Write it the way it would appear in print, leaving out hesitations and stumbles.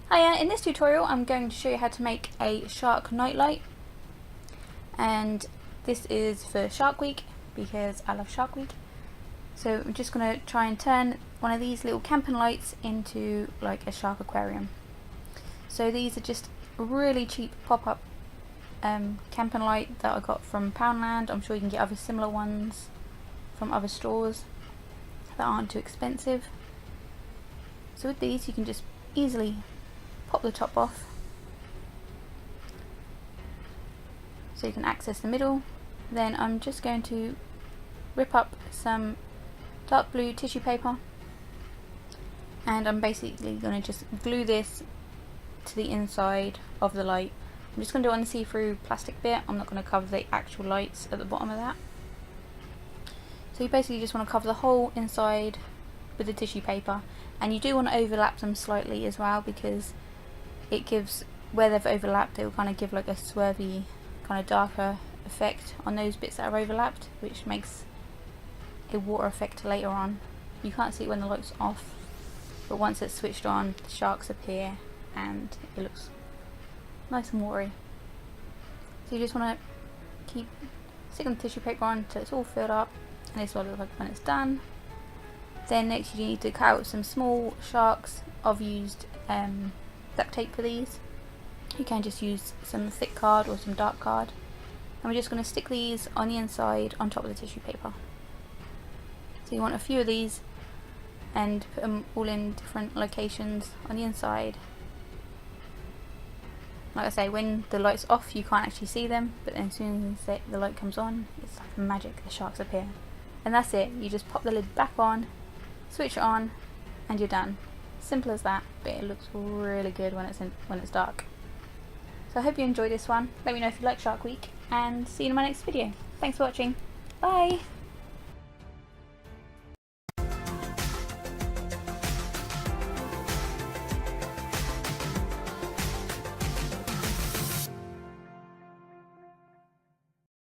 Hiya, in this tutorial I'm going to show you how to make a shark nightlight, and this is for Shark Week because I love Shark Week. So I'm just going to try and turn one of these little camping lights into like a shark aquarium. So these are just a really cheap pop-up camping light that I got from Poundland. I'm sure you can get other similar ones from other stores that aren't too expensive. So with these you can just easily pop the top off so you can access the middle. Then I'm just going to rip up some dark blue tissue paper, and I'm basically going to just glue this to the inside of the light. I'm just going to do it on the see-through plastic bit. I'm not going to cover the actual lights at the bottom of that. So you basically just want to cover the whole inside with the tissue paper, and you do want to overlap them slightly as well, because it gives, where they've overlapped, it will kind of give like a swervy, kind of darker effect on those bits that are overlapped, which makes a water effect later on. You can't see it when the light's off, but once it's switched on, the sharks appear and it looks nice and watery. So you just want to keep sticking the tissue paper on until it's all filled up, and this is what it looks like when it's done. Then next you need to cut out some small sharks. I've used duct tape for these. You can just use some thick card or some dark card, and we're just going to stick these on the inside on top of the tissue paper. So you want a few of these and put them all in different locations on the inside. Like I say, when the light's off you can't actually see them, but then as soon as the light comes on, it's like magic, the sharks appear. And that's it, you just pop the lid back on, switch it on, and you're done. Simple as that, but it looks really good when it's dark. So I hope you enjoyed this one. Let me know if you like Shark Week, and see you in my next video. Thanks for watching. Bye!